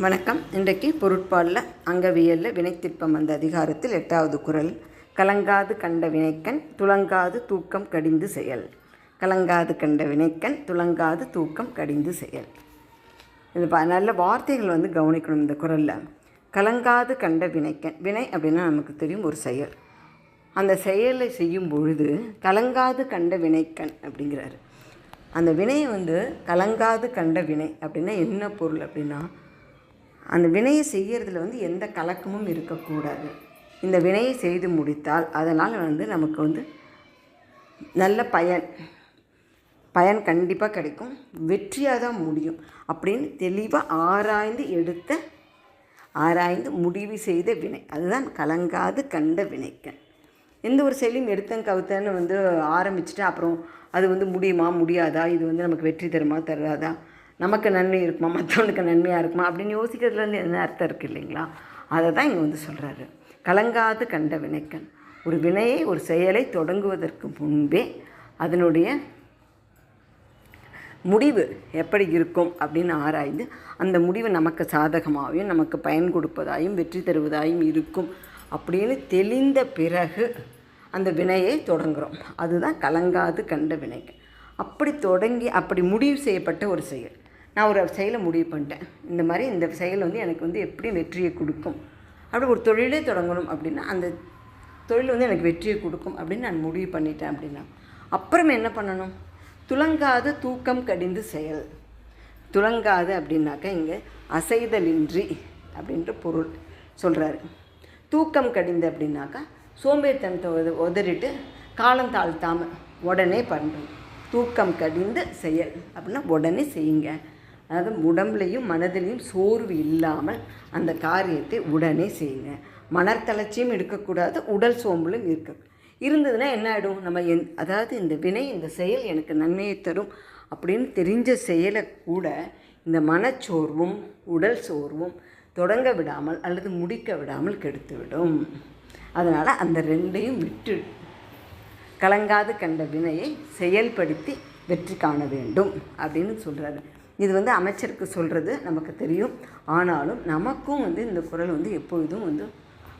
வணக்கம். இன்றைக்கு பொருட்பாலில் அங்கவியலில் வினைத்திற்பம் அந்த அதிகாரத்தில் 8வது குறள். கலங்காது கண்ட வினைக்கண் துலங்காது தூக்கம் கடிந்து செயல். கலங்காது கண்ட வினைக்கண் துலங்காது தூக்கம் கடிந்து செயல். இது நல்ல வார்த்தைகள் கவனிக்கணும் இந்த குறளில். கலங்காது கண்ட வினைக்கண், வினை அப்படின்னா நமக்கு தெரியும் ஒரு செயல். அந்த செயலை செய்யும் பொழுது கலங்காது கண்ட வினைக்கண் அப்படிங்கிறாரு. அந்த வினையை கலங்காது கண்ட வினை அப்படின்னா என்ன பொருள் அப்படின்னா, அந்த வினையை செய்கிறதுல எந்த கலக்கமும் இருக்கக்கூடாது. இந்த வினையை செய்து முடித்தால் அதனால் நமக்கு நல்ல பயன் கண்டிப்பாக கிடைக்கும், வெற்றியாக தான் முடியும் அப்படின்னு தெளிவாக ஆராய்ந்து முடிவு செய்த வினை, அதுதான் கலங்காது கண்ட வினைக்கண். எந்த ஒரு செயலையும் எடுத்தன் கவுத்தன்னு ஆரம்பிச்சுட்டு அப்புறம் அது முடியுமா முடியாதா, இது நமக்கு வெற்றி தருமா தராதா, நமக்கு நன்மை இருக்குமா மற்றவனுக்கு நன்மையாக இருக்குமா அப்படின்னு யோசிக்கிறதுலேருந்து என்ன அர்த்தம் இருக்குது இல்லைங்களா? அதை தான் இங்கே சொல்கிறாரு. கலங்காது கண்ட வினைக்கண், ஒரு வினையை ஒரு செயலை தொடங்குவதற்கு முன்பே அதனுடைய முடிவு எப்படி இருக்கும் அப்படின்னு ஆராய்ந்து அந்த முடிவு நமக்கு சாதகமாகவும் நமக்கு பயன் கொடுப்பதாயும் வெற்றி தருவதாயும் இருக்கும் அப்படின்னு தெளிந்த பிறகு அந்த வினையை தொடங்குகிறோம். அதுதான் கலங்காது கண்ட வினைக்கண். அப்படி முடிவு செய்யப்பட்ட ஒரு செயல். நான் ஒரு செயலை முடிவு பண்ணிட்டேன், இந்த மாதிரி இந்த செயல் எனக்கு எப்படி வெற்றியை கொடுக்கும், அப்படி ஒரு தொழிலே தொடங்கணும் அப்படின்னா அந்த தொழில் எனக்கு வெற்றியை கொடுக்கும் அப்படின்னு நான் முடிவு பண்ணிட்டேன் அப்படின்னா அப்புறம் என்ன பண்ணணும்? துலங்காது தூக்கம் கடிந்து செயல். துலங்காது அப்படின்னாக்கா இங்கே அசைதலின்றி அப்படின்ற பொருள் சொல்கிறாரு. தூக்கம் கடிந்து அப்படின்னாக்கா சோம்பேறித்தனத்தை உதறிட்டு காலம் தாழ்த்தாமல் உடனே பண்ணுறோம். தூக்கம் கடிந்து செயல் அப்படின்னா உடனே செய்யுங்க. அதாவது உடம்புலையும் மனதிலையும் சோர்வு இல்லாமல் அந்த காரியத்தை உடனே செய்யுங்க. மனத்தளர்ச்சியும் இருக்கக்கூடாது, உடல் சோம்பலும் இருந்ததுன்னா என்ன ஆகிடும்? நம்ம அதாவது இந்த வினை இந்த செயல் எனக்கு நன்மையை தரும் அப்படின்னு தெரிஞ்ச செயலை கூட இந்த மனச்சோர்வும் உடல் சோர்வும் தொடங்க விடாமல் அல்லது முடிக்க விடாமல் கெடுத்துவிடும். அதனால் அந்த ரெண்டையும் விட்டு கலங்காது கண்ட வினையை செயல்படுத்தி வெற்றி காண வேண்டும் அப்படின்னு சொல்கிறாரு. இது அமைச்சருக்கு சொல்கிறது நமக்கு தெரியும். ஆனாலும் நமக்கும் இந்த குறள் எப்பொழுதும்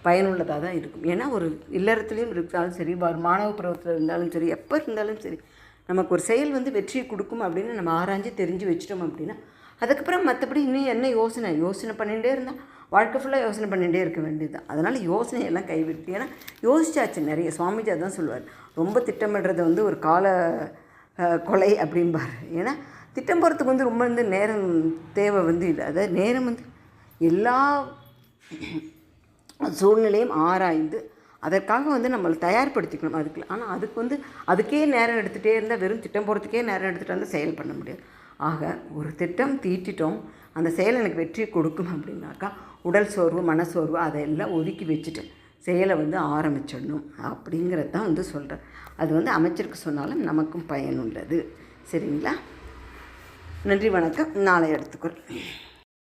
பயனுள்ளதாக தான் இருக்கும். ஏன்னா ஒரு இல்லறத்துலேயும் இருந்தாலும் சரி, மாணவ பருவத்தில் இருந்தாலும் சரி, எப்போ இருந்தாலும் சரி, நமக்கு ஒரு செயல் வெற்றியை கொடுக்கும் அப்படின்னு நம்ம ஆராய்ஞ்சு தெரிஞ்சு வச்சிட்டோம் அப்படின்னா அதுக்கப்புறம் மற்றபடி இன்னும் என்ன யோசனை பண்ணிகிட்டே இருந்தால் வாழ்க்கை ஃபுல்லாக யோசனை பண்ணிகிட்டே இருக்க வேண்டியது தான். அதனால் யோசனையெல்லாம் கைவிட்டு, ஏன்னா யோசிச்சாச்சு நிறைய. சுவாமிஜி அதான் சொல்லுவார், ரொம்ப திட்டமிடுறது ஒரு கால கொலை அப்படிம்பார். ஏன்னா திட்டம் போகிறதுக்கு ரொம்ப நேரம் தேவை இல்லை. அதாவது நேரம் எல்லா சூழ்நிலையும் ஆராய்ந்து அதற்காக நம்மளை தயார்படுத்திக்கணும் அதுக்கு. ஆனால் அதுக்கே நேரம் எடுத்துகிட்டே இருந்தால், வெறும் திட்டம் போகிறதுக்கே நேரம் எடுத்துகிட்டு வந்து செயல் பண்ண முடியாது. ஆக ஒரு திட்டம் தீட்டிட்டோம், அந்த செயல் எனக்கு வெற்றி கொடுக்கும் அப்படின்னாக்கா உடல் சோர்வு மனசோர்வு அதையெல்லாம் ஒதுக்கி வச்சுட்டு செயலை ஆரம்பிச்சிடணும் அப்படிங்கிறது தான் சொல்கிறேன். அது அமைச்சருக்கு சொன்னாலும் நமக்கும் பயனுள்ளது. சரிங்களா? நன்றி, வணக்கம். நாளை எடுத்துக்கிறேன்.